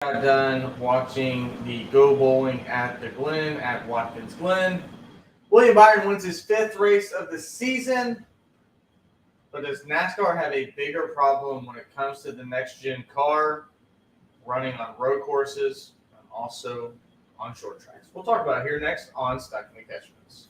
Got done watching the Go Bowling at the Glen at Watkins Glen. William Byron wins his fifth race of the season. But does NASCAR have a bigger problem when it comes to the next gen car running on road courses and also on short tracks? We'll talk about it here next on Stuck in the Catchments.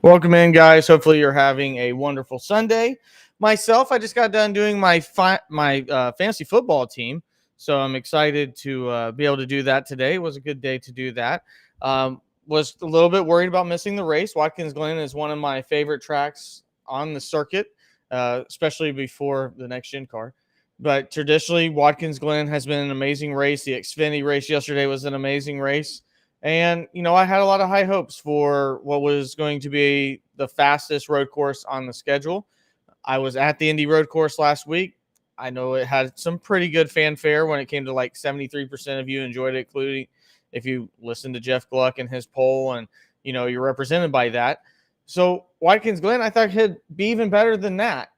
Welcome in, guys. Hopefully, you're having a wonderful Sunday. Myself, I just got done doing my fantasy football team, so I'm excited to be able to do that today. It was a good day to do that. Was a little bit worried about missing the race. Watkins Glen is one of my favorite tracks on the circuit, especially before the next gen car. But traditionally, Watkins Glen has been an amazing race. The Xfinity race yesterday was an amazing race. And, I had a lot of high hopes for what was going to be the fastest road course on the schedule. I was at the Indy road course last week. I know it had some pretty good fanfare when it came to like 73% of you enjoyed it, including if you listened to Jeff Gluck and his poll and, you're represented by that. So Watkins Glen, I thought could be even better than that.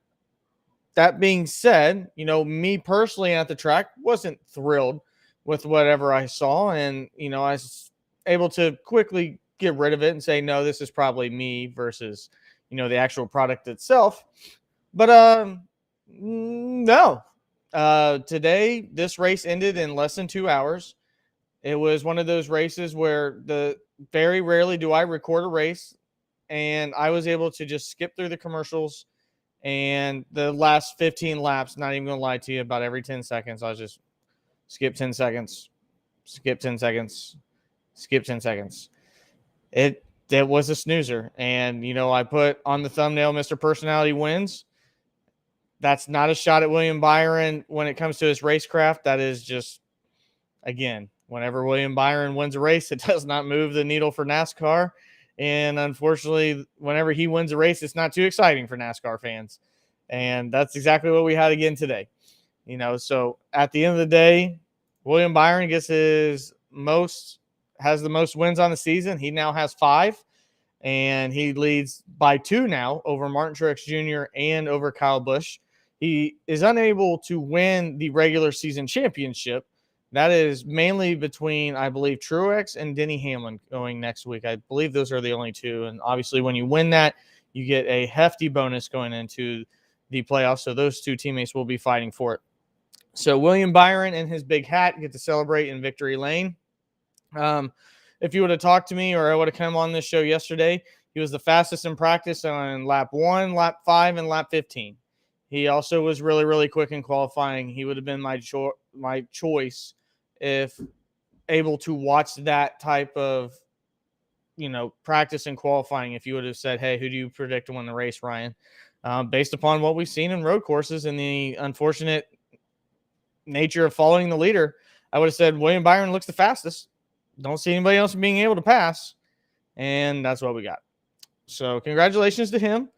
That being said, me personally at the track wasn't thrilled with whatever I saw. And, I was able to quickly get rid of it and say, no, this is probably me versus, the actual product itself. But no. Today, this race ended in less than 2 hours. It was one of those races where very rarely do I record a race, and I was able to just skip through the commercials and the last 15 laps, not even going to lie to you, about every 10 seconds, I was just skip 10 seconds, skip 10 seconds, skip 10 seconds. It was a snoozer. And, I put on the thumbnail, Mr. Personality wins. That's not a shot at William Byron when it comes to his racecraft. That is just, again, whenever William Byron wins a race, it does not move the needle for NASCAR. And unfortunately, whenever he wins a race, it's not too exciting for NASCAR fans. And that's exactly what we had again today. So at the end of the day, William Byron has the most wins on the season. He now has 5, and he leads by 2 now over Martin Truex Jr. and over Kyle Busch. He is unable to win the regular season championship. That is mainly between, I believe, Truex and Denny Hamlin going next week. I believe those are the only 2. And obviously, when you win that, you get a hefty bonus going into the playoffs. So those 2 teammates will be fighting for it. So William Byron and his big hat get to celebrate in victory lane. If you would have talked to me or I would have come on this show yesterday, he was the fastest in practice on lap 1, lap 5, and lap 15. He also was really, really quick in qualifying. He would have been my choice if able to watch that type of, practice and qualifying. If you would have said, hey, who do you predict to win the race, Ryan? Based upon what we've seen in road courses and the unfortunate nature of following the leader, I would have said William Byron looks the fastest. Don't see anybody else being able to pass. And that's what we got. So congratulations to him.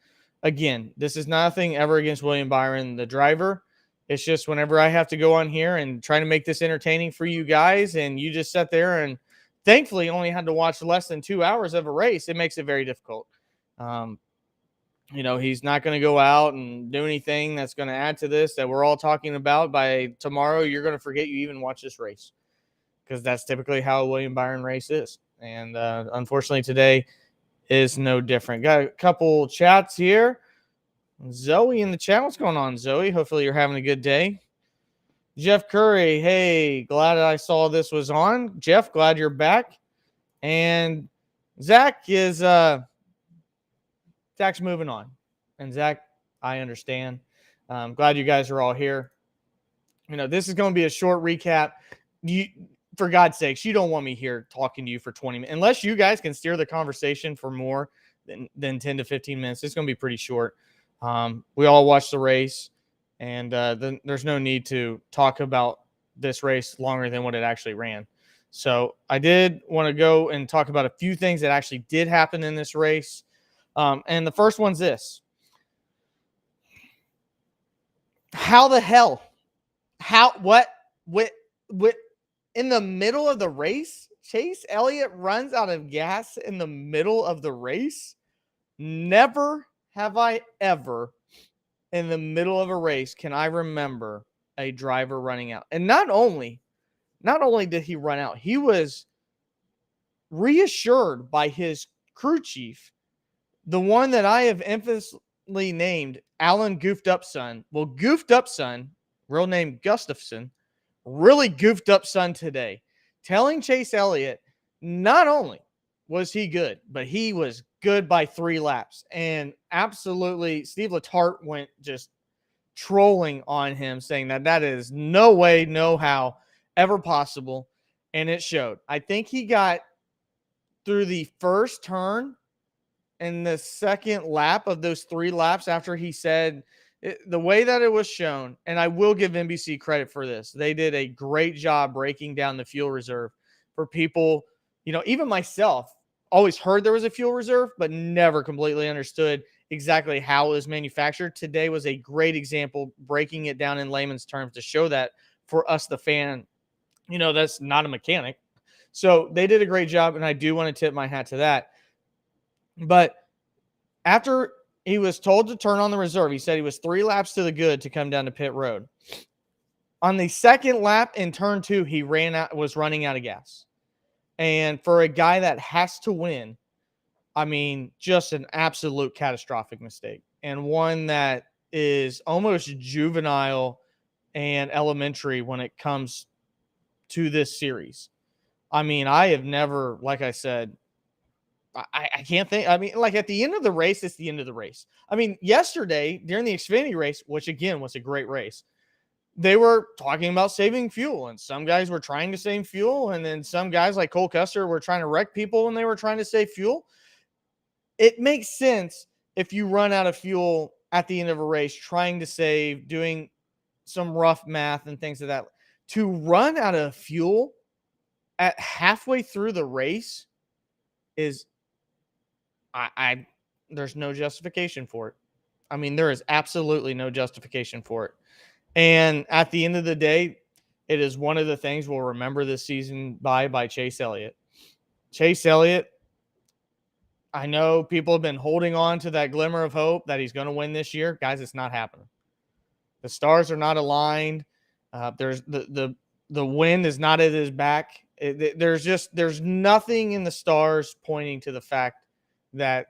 Again, this is nothing ever against William Byron, the driver. It's just whenever I have to go on here and try to make this entertaining for you guys, and you just sat there and thankfully only had to watch less than 2 hours of a race, it makes it very difficult. He's not going to go out and do anything that's going to add to this that we're all talking about. By tomorrow, you're going to forget you even watched this race, because that's typically how a William Byron race is. And unfortunately, today is no different. Got a couple chats here. Zoe in the chat. What's going on, Zoe? Hopefully you're having a good day. Jeff Curry. Hey, glad I saw this was on. Jeff, glad you're back. And Zach is Zach's moving on. And Zach, I understand. I'm glad you guys are all here. This is going to be a short recap. For God's sakes, you don't want me here talking to you for 20 minutes. Unless you guys can steer the conversation for more than 10 to 15 minutes, it's going to be pretty short. We all watched the race, and then there's no need to talk about this race longer than what it actually ran. So I did want to go and talk about a few things that actually did happen in this race. And the first one's this. How the hell? What in the middle of the race, Chase Elliott runs out of gas in the middle of the race. Never have I ever, in the middle of a race, can I remember a driver running out. And not only did he run out, he was reassured by his crew chief, the one that I have infamously named Alan Goofed Up Son. Well, Goofed Up Son, real name Gustafson, really goofed up son today, telling Chase Elliott not only was he good, but he was good by 3 laps. And absolutely, Steve Letarte went just trolling on him, saying that is no way, no how ever possible. And it showed. I think he got through the first turn and the second lap of those 3 laps after he said the way that it was shown, and I will give NBC credit for this. They did a great job breaking down the fuel reserve for people. Even myself always heard there was a fuel reserve, but never completely understood exactly how it was manufactured. Today was a great example, breaking it down in layman's terms to show that for us, the fan, that's not a mechanic. So they did a great job, and I do want to tip my hat to that. But after he was told to turn on the reserve, he said he was 3 laps to the good to come down to pit road. On the second lap in turn 2, he was running out of gas. And for a guy that has to win, I mean, just an absolute catastrophic mistake. And one that is almost juvenile and elementary when it comes to this series. I mean, I have never, like I said, I can't think. I mean, like at the end of the race, it's the end of the race. I mean, yesterday during the Xfinity race, which again was a great race, they were talking about saving fuel, and some guys were trying to save fuel, and then some guys like Cole Custer were trying to wreck people when they were trying to save fuel. It makes sense if you run out of fuel at the end of a race, trying to save, doing some rough math and things like that. To run out of fuel at halfway through the race is there's no justification for it. I mean, there is absolutely no justification for it. And at the end of the day, it is one of the things we'll remember this season by Chase Elliott. Chase Elliott, I know people have been holding on to that glimmer of hope that he's going to win this year. Guys, it's not happening. The stars are not aligned. There's the wind is not at his back. There's nothing in the stars pointing to the fact that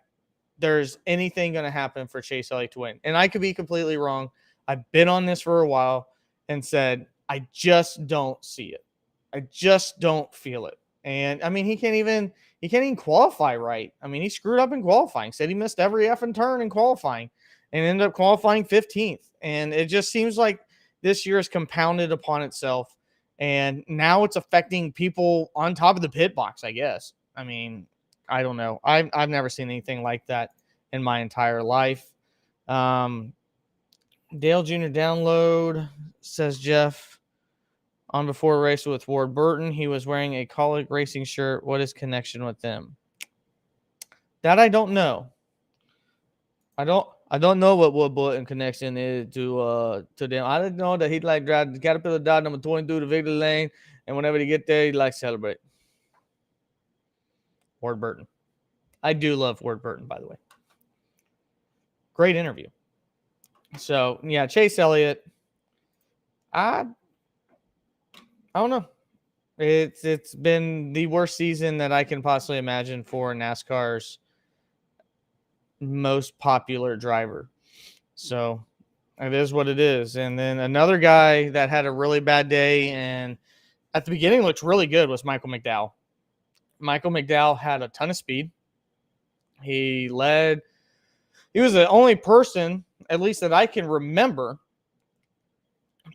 there's anything going to happen for Chase Elliott to win. And I could be completely wrong. I've been on this for a while and said, I just don't see it. I just don't feel it. And I mean, he can't even qualify right. I mean, he screwed up in qualifying, said he missed every effing turn in qualifying and ended up qualifying 15th. And it just seems like this year is compounded upon itself. And now it's affecting people on top of the pit box, I guess. I mean, I don't know. I've never seen anything like that in my entire life. Dale Jr. download, says Jeff, on before race with Ward Burton. He was wearing a Colic Racing shirt. What is connection with them? That I don't know. I don't know what Wood Burton connection is to them. I didn't know that he'd like drive the Caterpillar Dodge number 22 to Victory Lane, and whenever they get there, he'd like to celebrate. Ward Burton. I do love Ward Burton, by the way. Great interview. So, yeah, Chase Elliott, I don't know. It's been the worst season that I can possibly imagine for NASCAR's most popular driver. So, it is what it is. And then another guy that had a really bad day and at the beginning looked really good was Michael McDowell. Michael McDowell had a ton of speed. He was the only person, at least that I can remember,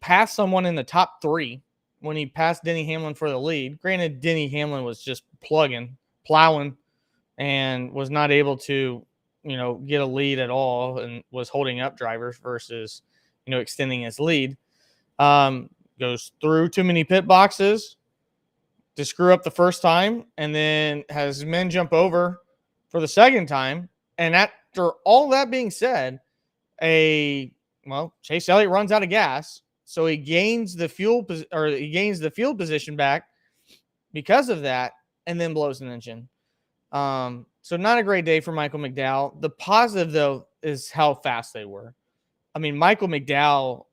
past someone in the top 3 when he passed Denny Hamlin for the lead. Granted, Denny Hamlin was just plowing, and was not able to, get a lead at all and was holding up drivers versus, extending his lead. Goes through too many pit boxes to screw up the first time, and then has men jump over for the second time. And after all that being said, Chase Elliott runs out of gas. So he gains the field position back because of that, and then blows an engine. So not a great day for Michael McDowell. The positive though is how fast they were. I mean, Michael McDowell,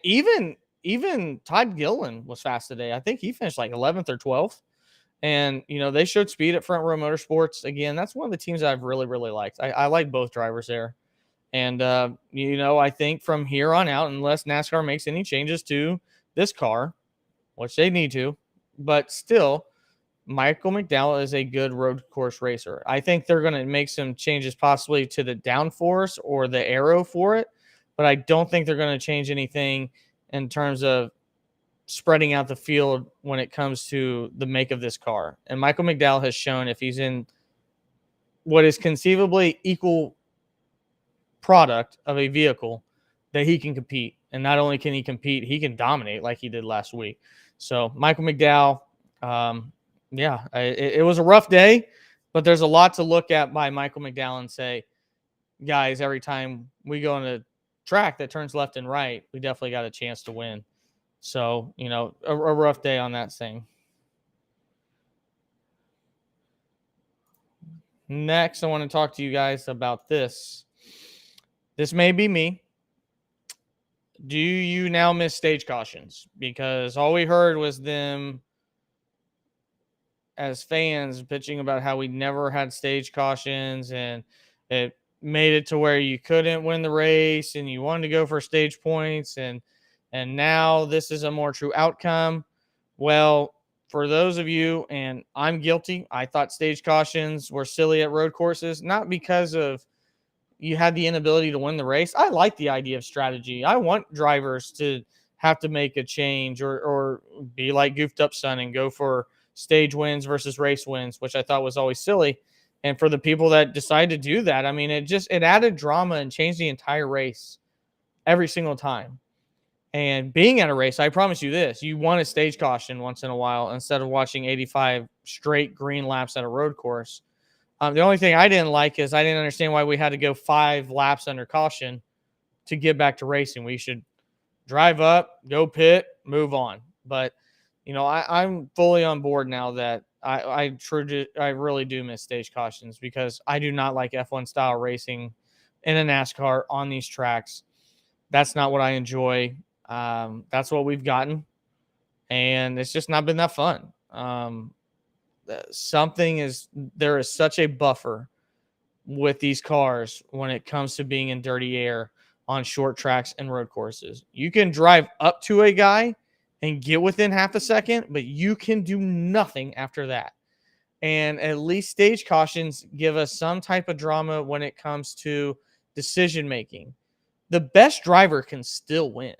even Todd Gillen was fast today. I think he finished like 11th or 12th. And, they showed speed at Front Row Motorsports. Again, that's one of the teams I've really, really liked. I like both drivers there. And, I think from here on out, unless NASCAR makes any changes to this car, which they need to, but still, Michael McDowell is a good road course racer. I think they're going to make some changes possibly to the downforce or the aero for it, but I don't think they're going to change anything in terms of spreading out the field when it comes to the make of this car. And Michael McDowell has shown if he's in what is conceivably equal product of a vehicle that he can compete. And not only can he compete, he can dominate like he did last week. So Michael McDowell, it was a rough day, but there's a lot to look at by Michael McDowell and say, guys, every time we go on a track that turns left and right, we definitely got a chance to win. So, a rough day on that thing. Next, I want to talk to you guys about this. This may be me. Do you now miss stage cautions? Because all we heard was them as fans bitching about how we never had stage cautions and it made it to where you couldn't win the race and you wanted to go for stage points and now this is a more true outcome. Well, for those of you, and I'm guilty, I thought stage cautions were silly at road courses, not because of you had the inability to win the race. I like the idea of strategy. I want drivers to have to make a change or be like Goofed Up Son and go for stage wins versus race wins, which I thought was always silly. And for the people that decide to do that, I mean, it added drama and changed the entire race every single time. And being at a race, I promise you this, you want a stage caution once in a while instead of watching 85 straight green laps at a road course. The only thing I didn't like is I didn't understand why we had to go 5 laps under caution to get back to racing. We should drive up, go pit, move on. But, I'm fully on board now that I really do miss stage cautions because I do not like F1 style racing in a NASCAR on these tracks. That's not what I enjoy. That's what we've gotten. And it's just not been that fun. There is such a buffer with these cars when it comes to being in dirty air on short tracks and road courses. You can drive up to a guy and get within half a second, but you can do nothing after that. And at least stage cautions give us some type of drama when it comes to decision making. The best driver can still win.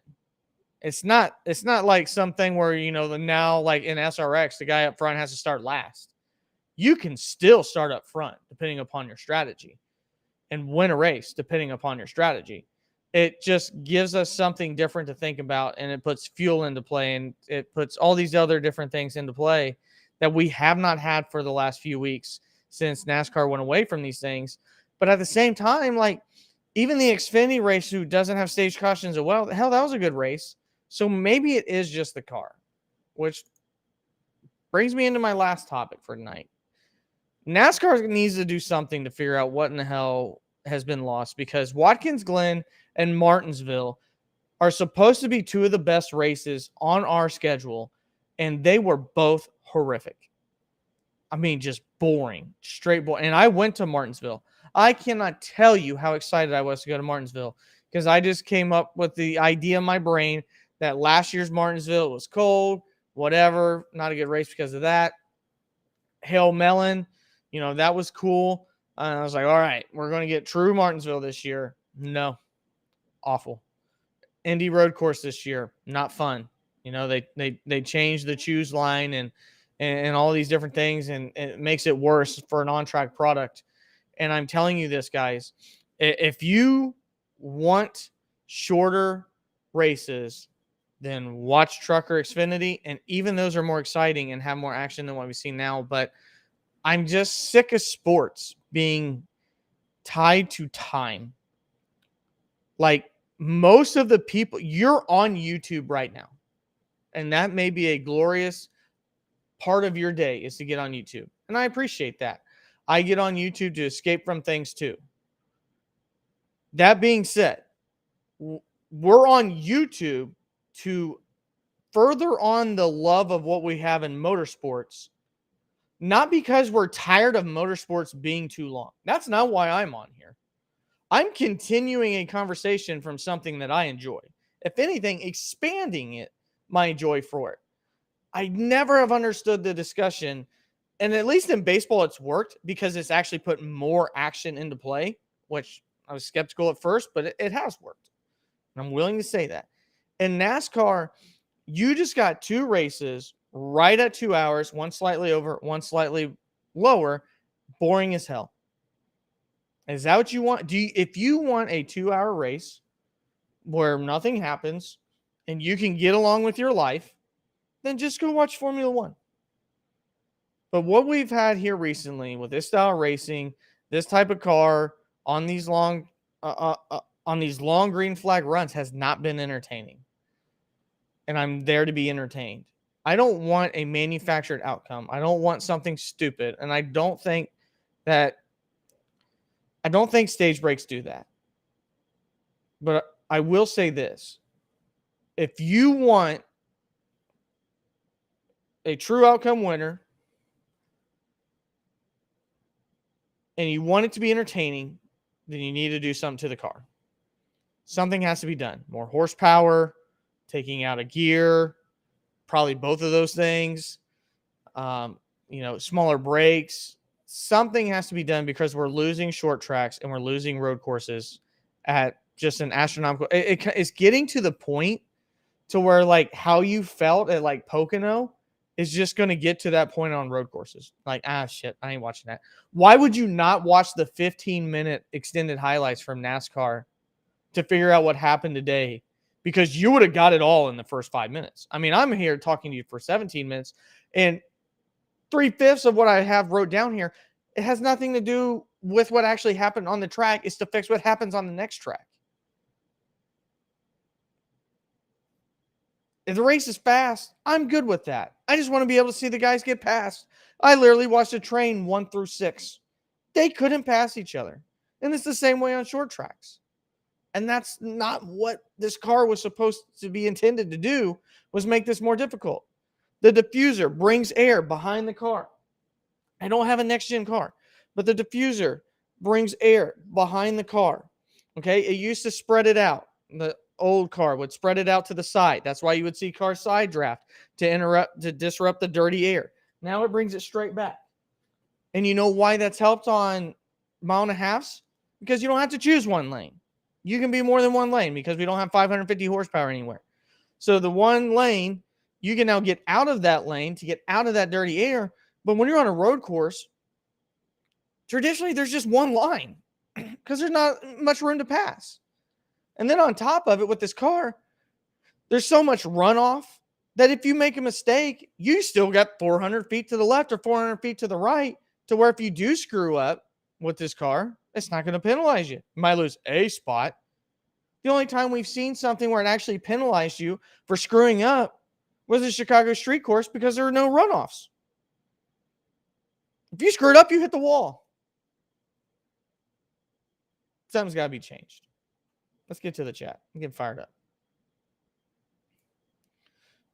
It's not like something where, now like in SRX, the guy up front has to start last. You can still start up front depending upon your strategy and win a race depending upon your strategy. It just gives us something different to think about, and it puts fuel into play, and it puts all these other different things into play that we have not had for the last few weeks since NASCAR went away from these things. But at the same time, like even the Xfinity race who doesn't have stage cautions, that was a good race. So maybe it is just the car, which brings me into my last topic for tonight. NASCAR needs to do something to figure out what in the hell has been lost because Watkins, Glen, and Martinsville are supposed to be 2 of the best races on our schedule, and they were both horrific. I mean, just boring, straight boring. And I went to Martinsville. I cannot tell you how excited I was to go to Martinsville because I just came up with the idea in my brain that last year's Martinsville was cold, whatever, not a good race because of that. Hail Melon, that was cool. And I was like, all right, we're going to get true Martinsville this year. No, awful. Indy road course this year, not fun. They changed the choose line and all these different things, and it makes it worse for an on-track product. And I'm telling you this, guys, if you want shorter races, then watch Trucker Xfinity, and even those are more exciting and have more action than what we've seen now. But I'm just sick of sports being tied to time. Like most of the people, you're on YouTube right now, and that may be a glorious part of your day is to get on YouTube. And I appreciate that. I get on YouTube to escape from things too. That being said, we're on YouTube to further on the love of what we have in motorsports, not because we're tired of motorsports being too long. That's not why I'm on here. I'm continuing a conversation from something that I enjoy. If anything, expanding it, my joy for it. I never have understood the discussion, and at least in baseball, it's worked because it's actually put more action into play, which I was skeptical at first, but it has worked. And I'm willing to say that. In NASCAR, you just got 2 races right at 2 hours, one slightly over, one slightly lower, boring as hell. Is that what you want? If you want a 2-hour race where nothing happens and you can get along with your life, then just go watch Formula One. But what we've had here recently with this style of racing, this type of car on these long green flag runs has not been entertaining. And I'm there to be entertained. I don't want a manufactured outcome. I don't want something stupid. And I don't think stage breaks do that. But I will say this. If you want a true outcome winner and you want it to be entertaining, then you need to do something to the car. Something has to be done. More horsepower, taking out a gear, probably both of those things. Smaller brakes. Something has to be done because we're losing short tracks and we're losing road courses at just an astronomical. It's getting to the point to where like how you felt at like Pocono is just going to get to that point on road courses. Like, shit, I ain't watching that. Why would you not watch the 15-minute extended highlights from NASCAR to figure out what happened today? Because you would have got it all in the first 5 minutes. I mean, I'm here talking to you for 17 minutes, and 3/5 of what I have wrote down here, it has nothing to do with what actually happened on the track. It's to fix what happens on the next track. If the race is fast, I'm good with that. I just want to be able to see the guys get past. I literally watched a train 1 through 6. They couldn't pass each other. And it's the same way on short tracks. And that's not what this car was supposed to be intended to do, was make this more difficult. The diffuser brings air behind the car. I don't have a next-gen car, but the diffuser brings air behind the car. Okay, it used to spread it out. The old car would spread it out to the side. That's why you would see car side draft to disrupt the dirty air. Now it brings it straight back. And you know why that's helped on 1.5 miles? Because you don't have to choose one lane. You can be more than one lane because we don't have 550 horsepower anywhere. So the one lane, you can now get out of that lane to get out of that dirty air. But when you're on a road course, traditionally there's just one line because there's not much room to pass. And then on top of it with this car, there's so much runoff that if you make a mistake, you still got 400 feet to the left or 400 feet to the right, to where if you do screw up with this car, it's not going to penalize you. You might lose a spot. The only time we've seen something where it actually penalized you for screwing up was the Chicago street course because there are no runoffs. If you screwed up, you hit the wall. Something's got to be changed. Let's get to the chat. I'm getting fired up.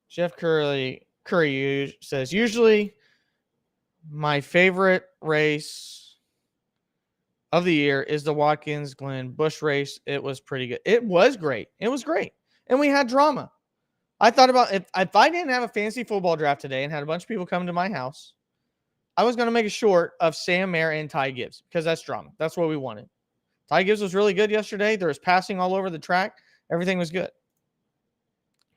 Jeff Curry says, usually my favorite race of the year is the Watkins Glen Busch race. It was pretty good. It was great. It was great. And we had drama. I thought about if I didn't have a fantasy football draft today and had a bunch of people come to my house, I was going to make a short of Sam Mayer and Ty Gibbs because that's drama. That's what we wanted. Ty Gibbs was really good yesterday. There was passing all over the track. Everything was good.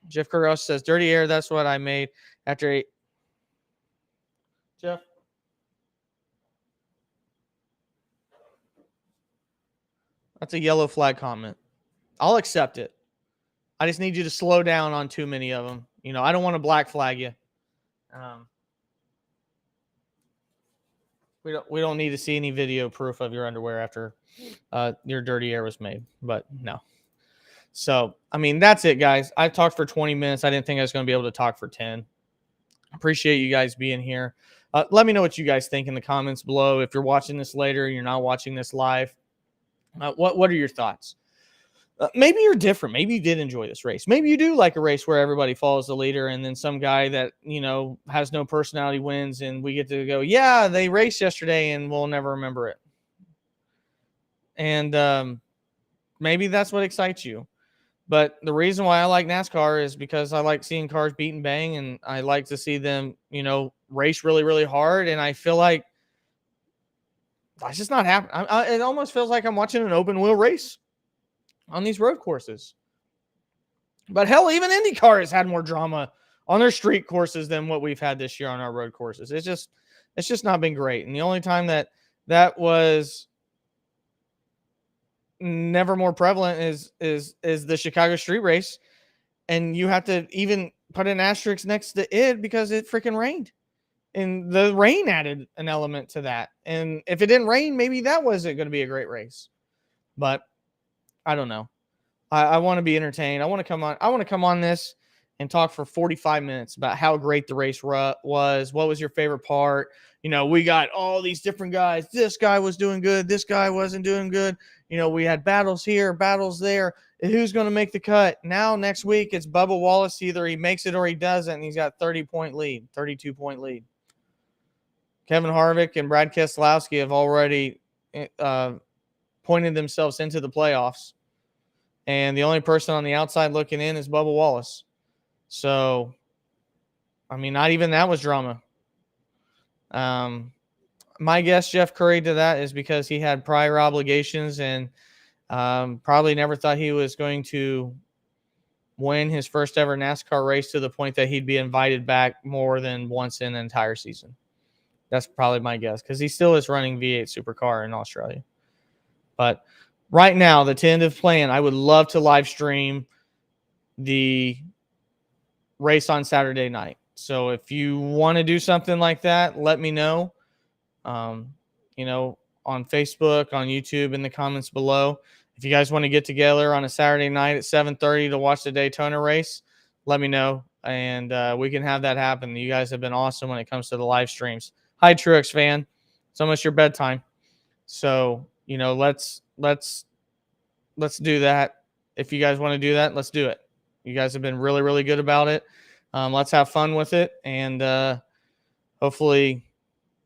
Jeff Carros says, dirty air, that's what I made after 8. Jeff? That's a yellow flag comment. I'll accept it. I just need you to slow down on too many of them. You know, I don't want to black flag you. We don't need to see any video proof of your underwear after your dirty air was made. But no. So, I mean, that's it, guys. I've talked for 20 minutes. I didn't think I was going to be able to talk for 10. Appreciate you guys being here. Let me know what you guys think in the comments below. If you're watching this later, you're not watching this live, what are your thoughts? Maybe you're different. Maybe you did enjoy this race. Maybe you do like a race where everybody follows the leader and then some guy that, has no personality wins and we get to go, yeah, they raced yesterday and we'll never remember it. And maybe that's what excites you. But the reason why I like NASCAR is because I like seeing cars beat and bang, and I like to see them, race really, really hard. And I feel like that's just not happening. It almost feels like I'm watching an open wheel race on these road courses. But hell, even IndyCar has had more drama on their street courses than what we've had this year on our road courses. It's just not been great. And the only time that was never more prevalent is the Chicago street race. And you have to even put an asterisk next to it because it freaking rained. And the rain added an element to that. And if it didn't rain, maybe that wasn't going to be a great race. But I don't know. I want to be entertained. I want to come on this and talk for 45 minutes about how great the race was. What was your favorite part? We got all these different guys. This guy was doing good. This guy wasn't doing good. We had battles here, battles there. Who's going to make the cut? Now, next week, it's Bubba Wallace. Either he makes it or he doesn't, and he's got 32-point lead. Kevin Harvick and Brad Keselowski have already pointed themselves into the playoffs. And the only person on the outside looking in is Bubba Wallace. So, I mean, not even that was drama. My guess, Jeff Curry, to that is because he had prior obligations and probably never thought he was going to win his first ever NASCAR race to the point that he'd be invited back more than once in an entire season. That's probably my guess because he still is running V8 Supercar in Australia. But right now, the tentative plan, I would love to live stream the race on Saturday night. So if you want to do something like that, let me know. On Facebook, on YouTube, in the comments below. If you guys want to get together on a Saturday night at 7:30 to watch the Daytona race, let me know, and we can have that happen. You guys have been awesome when it comes to the live streams. Hi, Truex fan. It's almost your bedtime. So, let's do that. If you guys want to do that, let's do it. You guys have been really, really good about it. Let's have fun with it. And hopefully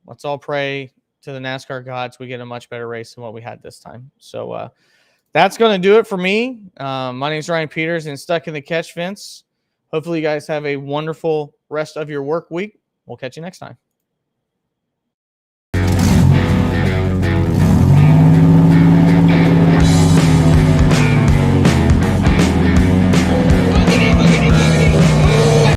let's all pray to the NASCAR gods we get a much better race than what we had this time. So that's going to do it for me. My name is Ryan Peters and Stuck in the Catch Fence. Hopefully you guys have a wonderful rest of your work week. We'll catch you next time.